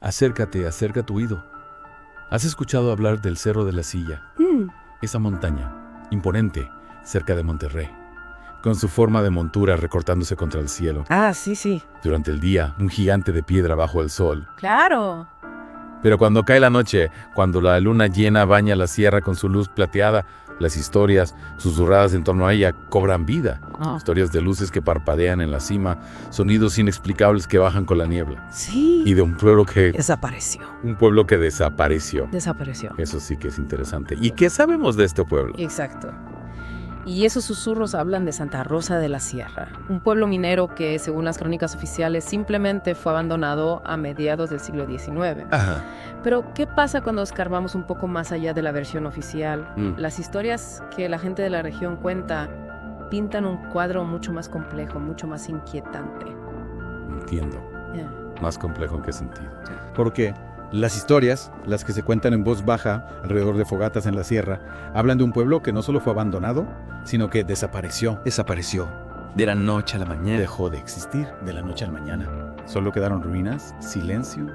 Acércate, acerca tu oído. ¿Has escuchado hablar del Cerro de la Silla? Esa montaña, imponente, cerca de Monterrey, con su forma de montura recortándose contra el cielo. Ah, sí. Durante el día, un gigante de piedra bajo el sol. Claro. Pero cuando cae la noche, cuando la luna llena baña la sierra con su luz plateada, las historias susurradas en torno a ella cobran vida. Historias de luces que parpadean en la cima, sonidos inexplicables que bajan con la niebla. Sí. Y de un pueblo que... Desapareció. Un pueblo que desapareció. Desapareció. Eso sí que es interesante. ¿Y qué sabemos de este pueblo? Exacto. Y esos susurros hablan de Santa Rosa de la Sierra, un pueblo minero que, según las crónicas oficiales, simplemente fue abandonado a mediados del siglo XIX. Ajá. Pero, ¿qué pasa cuando escarbamos un poco más allá de la versión oficial? Las historias que la gente de la región cuenta pintan un cuadro mucho más complejo, mucho más inquietante. Entiendo. Más complejo en qué sentido. Porque las historias, las que se cuentan en voz baja alrededor de fogatas en la sierra, hablan de un pueblo que no solo fue abandonado, sino que desapareció. Desapareció. De la noche a la mañana. Dejó de existir de la noche a la mañana. Solo quedaron ruinas, silencio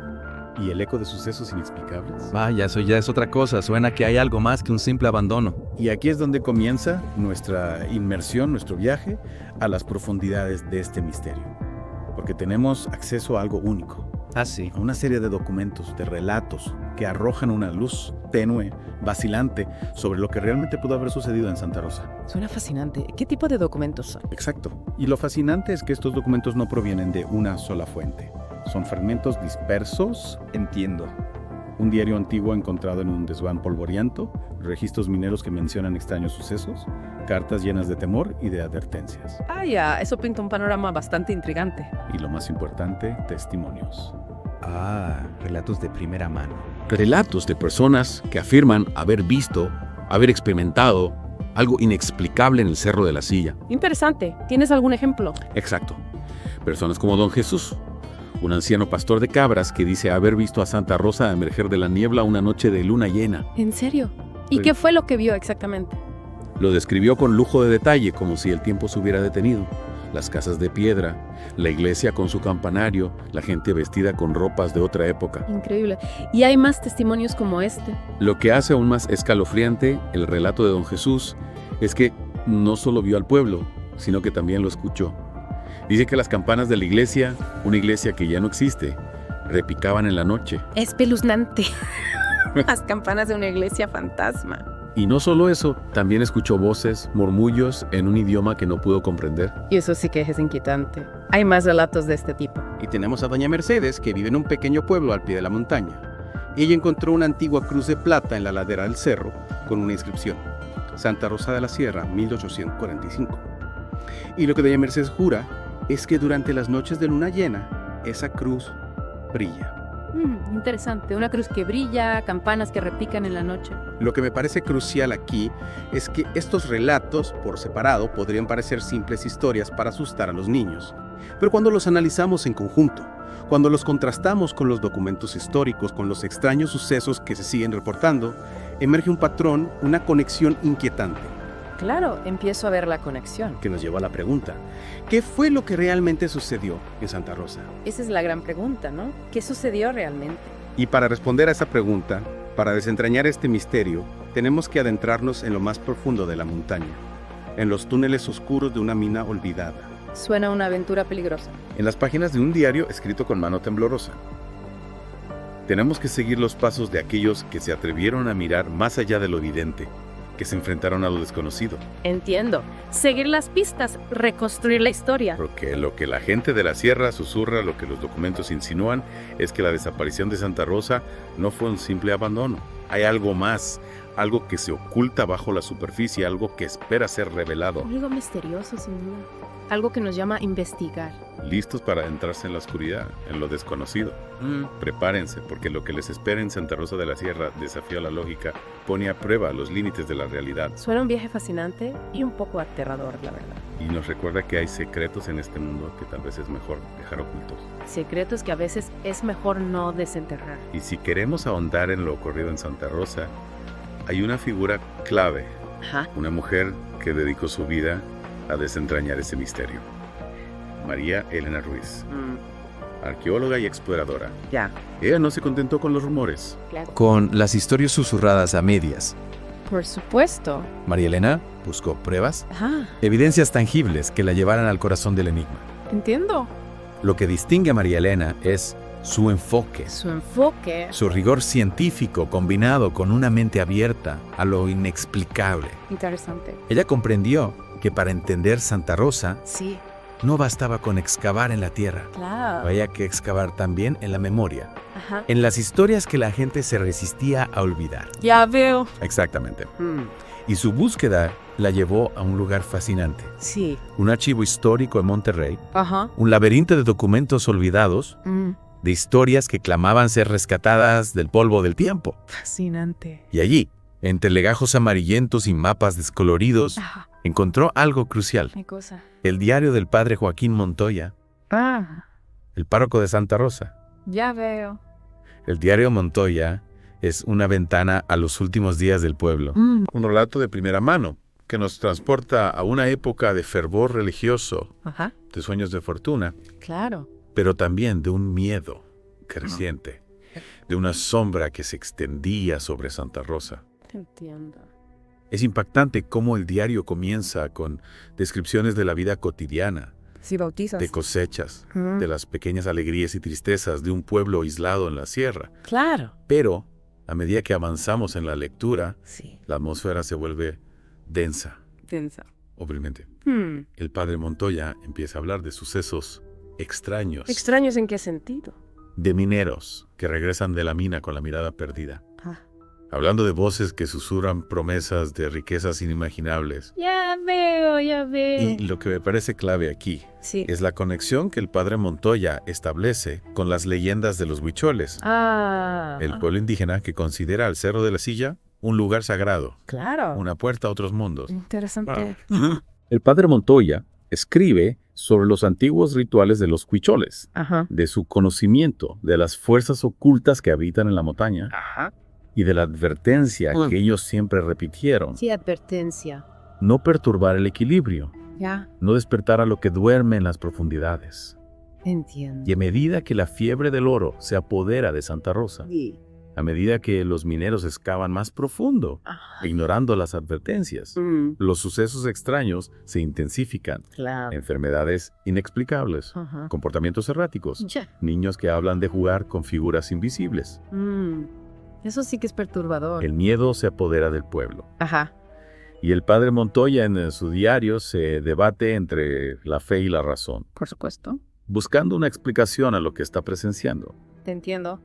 y el eco de sucesos inexplicables. Vaya, eso ya es otra cosa. Suena que hay algo más que un simple abandono. Y aquí es donde comienza nuestra inmersión, nuestro viaje a las profundidades de este misterio. Porque tenemos acceso a algo único. Ah, sí. A una serie de documentos, de relatos que arrojan una luz tenue, vacilante, sobre lo que realmente pudo haber sucedido en Santa Rosa. Suena fascinante. ¿Qué tipo de documentos son? Exacto. Y lo fascinante es que estos documentos no provienen de una sola fuente. Son fragmentos dispersos. Entiendo. Un diario antiguo encontrado en un desván polvoriento, registros mineros que mencionan extraños sucesos, cartas llenas de temor y de advertencias. Ah, ya, eso pinta un panorama bastante intrigante. Y lo más importante, testimonios. Ah, relatos de primera mano. Relatos de personas que afirman haber visto, haber experimentado algo inexplicable en el Cerro de la Silla. Interesante. ¿Tienes algún ejemplo? Exacto. Personas como Don Jesús, un anciano pastor de cabras que dice haber visto a Santa Rosa emerger de la niebla una noche de luna llena. ¿En serio? ¿Y Sí. qué fue lo que vio exactamente? Lo describió con lujo de detalle, como si el tiempo se hubiera detenido. Las casas de piedra, la iglesia con su campanario, la gente vestida con ropas de otra época. Increíble. ¿Y hay más testimonios como este? Lo que hace aún más escalofriante el relato de Don Jesús es que no solo vio al pueblo, sino que también lo escuchó. Dice que las campanas de la iglesia, una iglesia que ya no existe, repicaban en la noche. Espeluznante. Las campanas de una iglesia fantasma. Y no solo eso, también escuchó voces, murmullos en un idioma que no pudo comprender. Y eso sí que es inquietante. Hay más relatos de este tipo. Y tenemos a doña Mercedes, que vive en un pequeño pueblo al pie de la montaña. Ella encontró una antigua cruz de plata en la ladera del cerro con una inscripción: Santa Rosa de la Sierra, 1845. Y lo que doña Mercedes jura es que durante las noches de luna llena, esa cruz brilla. Interesante. Una cruz que brilla, campanas que repican en la noche. Lo que me parece crucial aquí es que estos relatos, por separado, podrían parecer simples historias para asustar a los niños. Pero cuando los analizamos en conjunto, cuando los contrastamos con los documentos históricos, con los extraños sucesos que se siguen reportando, emerge un patrón, una conexión inquietante, Claro, empiezo a ver la conexión. que nos lleva a la pregunta: ¿qué fue lo que realmente sucedió en Santa Rosa? Esa es la gran pregunta, ¿no? ¿Qué sucedió realmente? Y para responder a esa pregunta, para desentrañar este misterio, tenemos que adentrarnos en lo más profundo de la montaña, en los túneles oscuros de una mina olvidada, Suena una aventura peligrosa. En las páginas de un diario escrito con mano temblorosa. Tenemos que seguir los pasos de aquellos que se atrevieron a mirar más allá de lo evidente, que se enfrentaron a lo desconocido. Entiendo. Seguir las pistas, reconstruir la historia. Porque lo que la gente de la sierra susurra, lo que los documentos insinúan, es que la desaparición de Santa Rosa no fue un simple abandono. Hay algo más, algo que se oculta bajo la superficie, algo que espera ser revelado. Algo misterioso, sin duda. Algo que nos llama a investigar. Listos para adentrarse en la oscuridad, en lo desconocido. Prepárense, porque lo que les espera en Santa Rosa de la Sierra desafía la lógica, pone a prueba los límites de la realidad Suena un viaje fascinante y un poco aterrador, la verdad. y nos recuerda que hay secretos en este mundo que tal vez es mejor dejar ocultos. Secretos que a veces es mejor no desenterrar. Y si queremos ahondar en lo ocurrido en Santa Rosa, hay una figura clave, Ajá. una mujer que dedicó su vida a desentrañar ese misterio. María Elena Ruiz. arqueóloga y exploradora. Ya. Ella no se contentó con los rumores. Claro. Con las historias susurradas a medias, Por supuesto. María Elena buscó pruebas, Ajá. evidencias tangibles que la llevaran al corazón del enigma. Entiendo. Lo que distingue a María Elena es su enfoque, Su enfoque. su rigor científico combinado con una mente abierta a lo inexplicable. Interesante. Ella comprendió que para entender Santa Rosa Sí. no bastaba con excavar en la tierra, Claro. había que excavar también en la memoria, Ajá. en las historias que la gente se resistía a olvidar. Ya veo. Exactamente. Y su búsqueda la llevó a un lugar fascinante, Sí. un archivo histórico en Monterrey, Ajá. un laberinto de documentos olvidados, de historias que clamaban ser rescatadas del polvo del tiempo. Fascinante. Y allí, entre legajos amarillentos y mapas descoloridos, Ajá. encontró algo crucial. ¿Qué cosa? El diario del padre Joaquín Montoya, el párroco de Santa Rosa. Ya veo. El diario Montoya es una ventana a los últimos días del pueblo. Un relato de primera mano que nos transporta a una época de fervor religioso, Ajá. de sueños de fortuna, Claro. pero también de un miedo creciente, de una sombra que se extendía sobre Santa Rosa. Entiendo. Es impactante cómo el diario comienza con descripciones de la vida cotidiana, Sí, bautizas. de cosechas, Ujú. de las pequeñas alegrías y tristezas de un pueblo aislado en la sierra. Claro. Pero, a medida que avanzamos en la lectura, Sí. la atmósfera se vuelve densa, Tensa. obviamente. El padre Montoya empieza a hablar de sucesos extraños, ¿Extraños en qué sentido? de mineros que regresan de la mina con la mirada perdida, Ah. hablando de voces que susurran promesas de riquezas inimaginables. Ya veo, ya veo. Y lo que me parece clave aquí Sí. es la conexión que el padre Montoya establece con las leyendas de los huicholes, Ah. el pueblo indígena que considera al Cerro de la Silla un lugar sagrado, Claro. una puerta a otros mundos. Interesante. El padre Montoya escribe sobre los antiguos rituales de los huicholes, Ajá. de su conocimiento de las fuerzas ocultas que habitan en la montaña Ajá. y de la advertencia que ellos siempre repitieron: Sí, advertencia. no perturbar el equilibrio, Ya. no despertar a lo que duerme en las profundidades. Entiendo. Y a medida que la fiebre del oro se apodera de Santa Rosa, Sí. a medida que los mineros excavan más profundo, Ajá. ignorando las advertencias, los sucesos extraños se intensifican. Claro. Enfermedades inexplicables, Ajá. comportamientos erráticos, Ya. niños que hablan de jugar con figuras invisibles. Eso sí que es perturbador. El miedo se apodera del pueblo. Ajá. Y el padre Montoya en su diario se debate entre la fe y la razón, Por supuesto. buscando una explicación a lo que está presenciando. Te entiendo.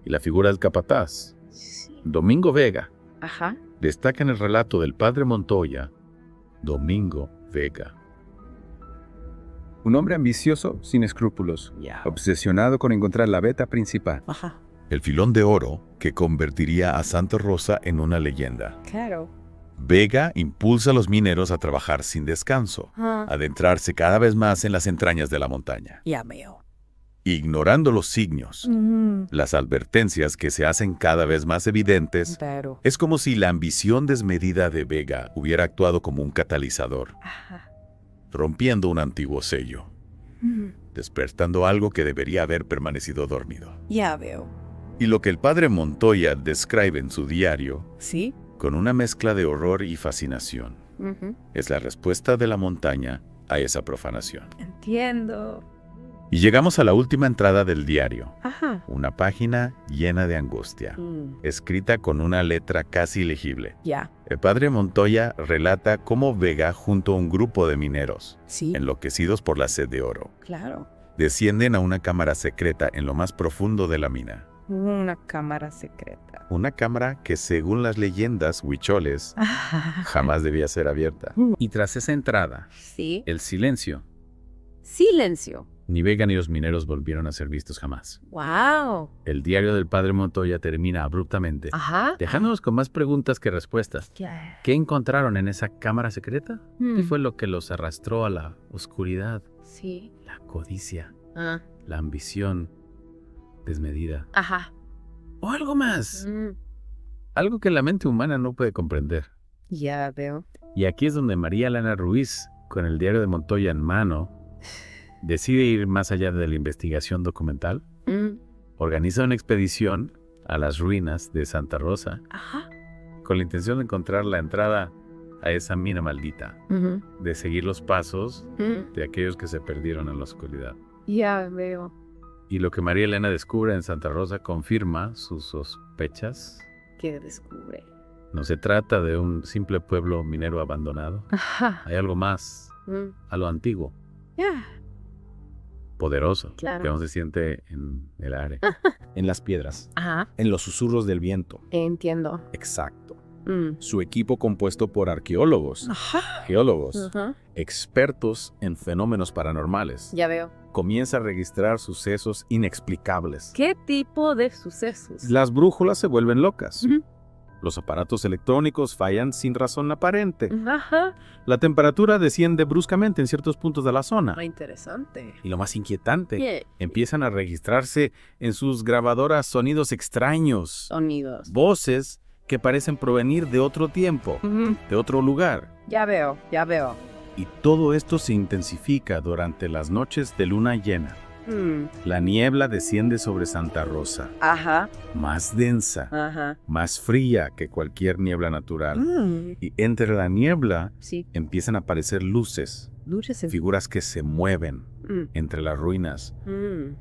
Y la figura del capataz, Sí. Domingo Vega, Ajá. destaca en el relato del padre Montoya, Domingo Vega. Un hombre ambicioso, sin escrúpulos, Ya. obsesionado con encontrar la veta principal. Ajá. El filón de oro que convertiría a Santa Rosa en una leyenda. Claro. Vega impulsa a los mineros a trabajar sin descanso, a adentrarse cada vez más en las entrañas de la montaña, Ya veo. ignorando los signos, las advertencias que se hacen cada vez más evidentes. Pero. Es como si la ambición desmedida de Vega hubiera actuado como un catalizador, Ajá. rompiendo un antiguo sello, despertando algo que debería haber permanecido dormido. Ya veo. Y lo que el padre Montoya describe en su diario, ¿Sí? con una mezcla de horror y fascinación, es la respuesta de la montaña a esa profanación. Entiendo. Y llegamos a la última entrada del diario, Ajá. una página llena de angustia, escrita con una letra casi ilegible. Ya. El padre Montoya relata cómo Vega, junto a un grupo de mineros, Sí. enloquecidos por la sed de oro, Claro. descienden a una cámara secreta en lo más profundo de la mina. Una cámara secreta. Una cámara que, según las leyendas huicholes, jamás debía ser abierta. Y tras esa entrada, Sí. el silencio. Silencio. Ni Vega ni los mineros volvieron a ser vistos jamás. Wow. El diario del padre Montoya termina abruptamente, Ajá. Dejándonos con más preguntas que respuestas. Ya. ¿Qué encontraron en esa cámara secreta? Hmm. ¿Qué fue lo que los arrastró a la oscuridad? Sí. La codicia, Ah. la ambición desmedida. Ajá. O algo más. Mm. Algo que la mente humana no puede comprender. Ya veo. Y aquí es donde María Elena Ruiz, con el diario de Montoya en mano, decide ir más allá de la investigación documental. Organiza una expedición a las ruinas de Santa Rosa con la intención de encontrar la entrada a esa mina maldita, de seguir los pasos de aquellos que se perdieron en la oscuridad. Ya veo. Y lo que María Elena descubre en Santa Rosa confirma sus sospechas. ¿Qué descubre? No se trata de un simple pueblo minero abandonado. Hay algo más, a lo antiguo, poderoso, Claro. que aún se siente en el aire. En las piedras, Ajá, en los susurros del viento. entiendo. Exacto. Su equipo compuesto por arqueólogos, geólogos, expertos en fenómenos paranormales, Ya veo. comienza a registrar sucesos inexplicables. ¿Qué tipo de sucesos? Las brújulas se vuelven locas. Ujú. Los aparatos electrónicos fallan sin razón aparente. Ajá. La temperatura desciende bruscamente en ciertos puntos de la zona. Interesante. Y lo más inquietante, Yeah. empiezan a registrarse en sus grabadoras sonidos extraños, Sonidos. voces que parecen provenir de otro tiempo, de otro lugar. Ya veo, ya veo. Y todo esto se intensifica durante las noches de luna llena. La niebla desciende sobre Santa Rosa, Ajá, más densa, ajá. más fría que cualquier niebla natural. Y entre la niebla Sí, empiezan a aparecer luces, luces en... figuras que se mueven entre las ruinas,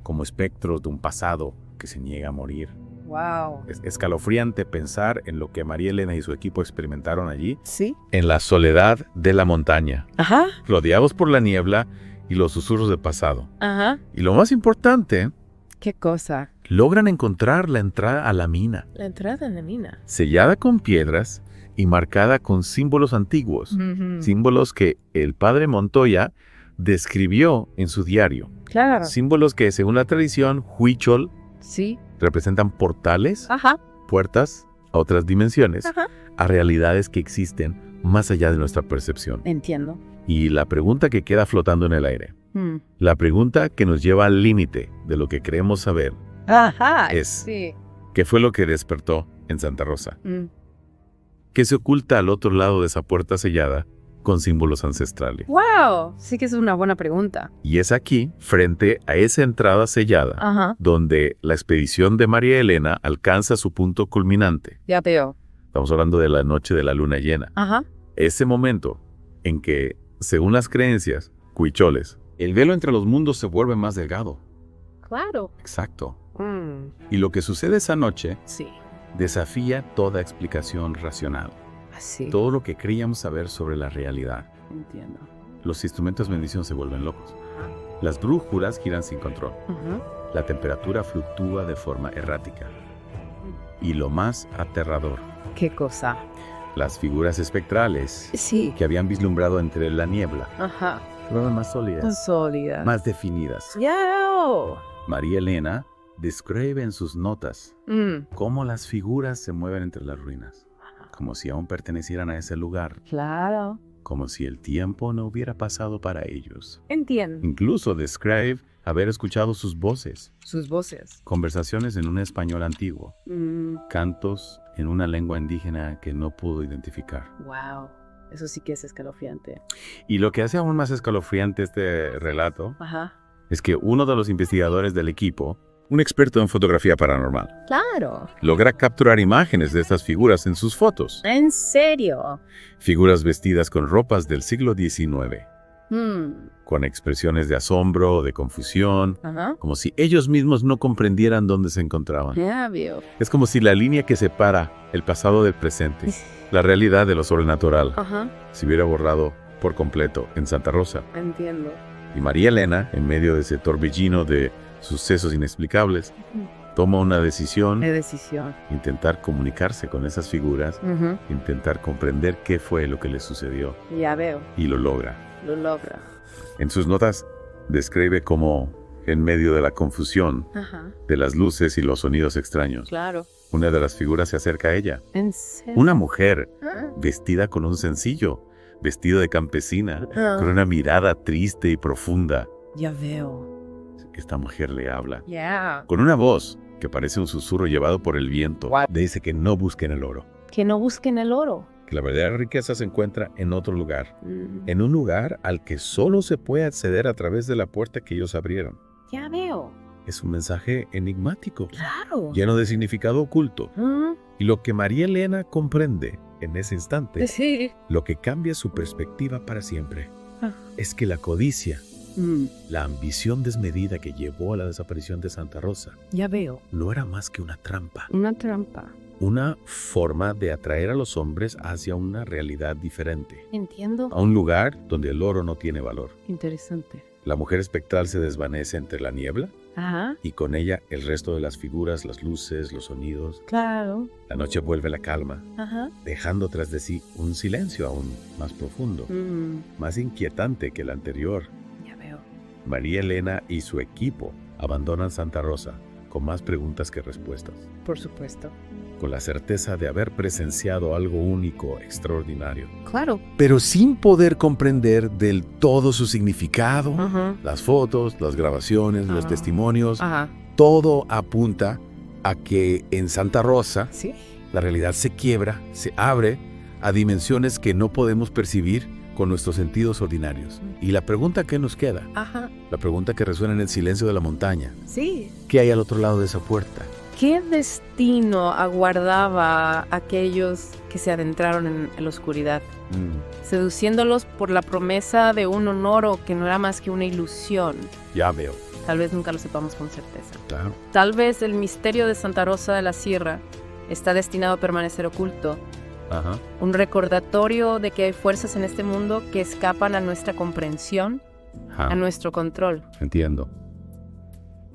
como espectros de un pasado que se niega a morir. Wow. Es escalofriante pensar en lo que María Elena y su equipo experimentaron allí, Sí. En la soledad de la montaña, Ajá, rodeados por la niebla y los susurros del pasado. ajá. Y lo más importante, ¿Qué cosa? logran encontrar la entrada a la mina, La entrada en la mina. sellada con piedras y marcada con símbolos antiguos, símbolos que el padre Montoya describió en su diario. Claro. Símbolos que, según la tradición huichol, Sí. representan portales, Ajá, puertas a otras dimensiones, ajá. a realidades que existen más allá de nuestra percepción. Entiendo. Y la pregunta que queda flotando en el aire, la pregunta que nos lleva al límite de lo que creemos saber, Ajá. es, Sí. ¿qué fue lo que despertó en Santa Rosa? ¿Qué se oculta al otro lado de esa puerta sellada con símbolos ancestrales? Wow. Sí que es una buena pregunta. Y es aquí, frente a esa entrada sellada, Ajá. donde la expedición de María Elena alcanza su punto culminante. Ya veo. Estamos hablando de la noche de la luna llena. Ajá. Ese momento en que, según las creencias huicholes, el velo entre los mundos se vuelve más delgado. Claro. Exacto. Y lo que sucede esa noche Sí. desafía toda explicación racional. Así. Todo lo que creíamos saber sobre la realidad. Entiendo. Los instrumentos de bendición se vuelven locos. Las brújulas giran sin control. Ajá. La temperatura fluctúa de forma errática. Y lo más aterrador, ¿Qué cosa? las figuras espectrales Sí. que habían vislumbrado entre la niebla Ajá. se vuelven más sólidas, Sólida. más definidas. Ya. María Elena describe en sus notas cómo las figuras se mueven entre las ruinas, como si aún pertenecieran a ese lugar, Claro. como si el tiempo no hubiera pasado para ellos. Entiendo. Incluso describe haber escuchado sus voces, Sus voces. conversaciones en un español antiguo, cantos en una lengua indígena que no pudo identificar. Wow. Eso sí que es escalofriante. Y lo que hace aún más escalofriante este relato Ajá. es que uno de los investigadores del equipo, un experto en fotografía paranormal, Claro. logra capturar imágenes de estas figuras en sus fotos. ¿En serio? Figuras vestidas con ropas del siglo XIX, con expresiones de asombro, de confusión, Ajá. como si ellos mismos no comprendieran dónde se encontraban. Ya veo. Es como si la línea que separa el pasado del presente, la realidad de lo sobrenatural, Ajá. se hubiera borrado por completo en Santa Rosa. Entiendo. Y María Elena, en medio de ese torbellino de sucesos inexplicables, toma una decisión, De decisión. intentar comunicarse con esas figuras, intentar comprender qué fue lo que les sucedió, Ya veo. y lo logra. Lo logra. En sus notas describe cómo, en medio de la confusión, Ajá. de las luces y los sonidos extraños, Claro. una de las figuras se acerca a ella. ¿En serio? Una mujer Ah. vestida con un sencillo, vestido de campesina, Ah. con una mirada triste y profunda. Ya veo. Esta mujer le habla, Ya. con una voz que parece un susurro llevado por el viento. What? Le dice que no busquen el oro, Que no busquen el oro. que la verdadera riqueza se encuentra en otro lugar, en un lugar al que solo se puede acceder a través de la puerta que ellos abrieron. Ya veo. Es un mensaje enigmático, Claro. lleno de significado oculto. Y lo que María Elena comprende en ese instante, Sí. lo que cambia su perspectiva para siempre, es que la codicia, la ambición desmedida que llevó a la desaparición de Santa Rosa, Ya veo. no era más que una trampa. Una trampa. Una forma de atraer a los hombres hacia una realidad diferente, Entiendo. a un lugar donde el oro no tiene valor. Interesante. La mujer espectral se desvanece entre la niebla Ajá. y con ella el resto de las figuras, las luces, los sonidos. Claro. La noche vuelve la calma, Ajá. dejando tras de sí un silencio aún más profundo, más inquietante que el anterior. Ya veo. María Elena y su equipo abandonan Santa Rosa con más preguntas que respuestas, Por supuesto. con la certeza de haber presenciado algo único, extraordinario, Claro. pero sin poder comprender del todo su significado. Ajá. Las fotos, las grabaciones, los testimonios, Ajá. todo apunta a que en Santa Rosa Sí. la realidad se quiebra, se abre a dimensiones que no podemos percibir con nuestros sentidos ordinarios. Y la pregunta que nos queda, Ajá. la pregunta que resuena en el silencio de la montaña, Sí. ¿qué hay al otro lado de esa puerta? ¿Qué destino aguardaba a aquellos que se adentraron en la oscuridad? Seduciéndolos por la promesa de un honor que no era más que una ilusión. Ya veo. Tal vez nunca lo sepamos con certeza. Claro. Tal vez el misterio de Santa Rosa de la Sierra está destinado a permanecer oculto. Ajá. Un recordatorio de que hay fuerzas en este mundo que escapan a nuestra comprensión, a nuestro control. Entiendo.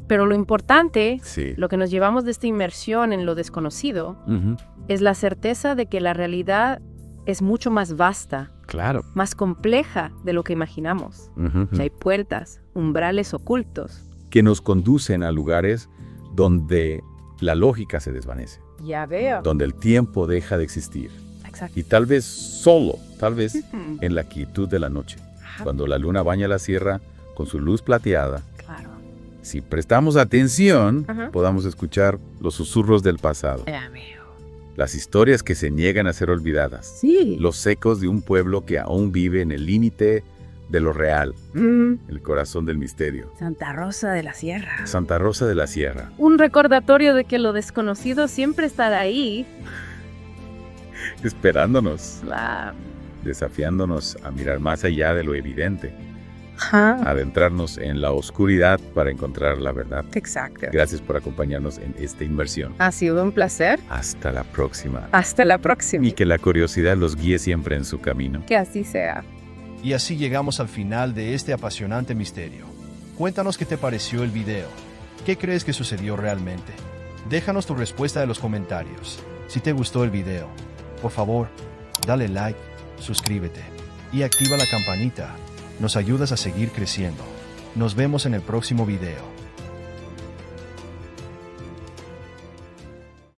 Pero lo importante, Sí. lo que nos llevamos de esta inmersión en lo desconocido, Ujú. es la certeza de que la realidad es mucho más vasta, Claro. más compleja de lo que imaginamos. Ujú. Que hay puertas, umbrales ocultos. Que nos conducen a lugares donde la lógica se desvanece, Ya veo. donde el tiempo deja de existir. Exacto. Y tal vez en la quietud de la noche, Ajá. cuando la luna baña la sierra con su luz plateada, Claro. si prestamos atención, Ajá. podamos escuchar los susurros del pasado, Ya veo. las historias que se niegan a ser olvidadas, Sí. los ecos de un pueblo que aún vive en el límite de lo real, el corazón del misterio. Santa Rosa de la Sierra. Santa Rosa de la Sierra, Un recordatorio de que lo desconocido siempre estará ahí. esperándonos, Ah, desafiándonos a mirar más allá de lo evidente, Ajá. adentrarnos en la oscuridad para encontrar la verdad. Exacto. Gracias por acompañarnos en esta inmersión. Ha sido un placer. Hasta la próxima. Hasta la próxima. Y que la curiosidad los guíe siempre en su camino. Que así sea. Y así llegamos al final de este apasionante misterio. Cuéntanos qué te pareció el video. ¿Qué crees que sucedió realmente? Déjanos tu respuesta en los comentarios. Si te gustó el video, por favor, dale like, suscríbete y activa la campanita. Nos ayudas a seguir creciendo. Nos vemos en el próximo video.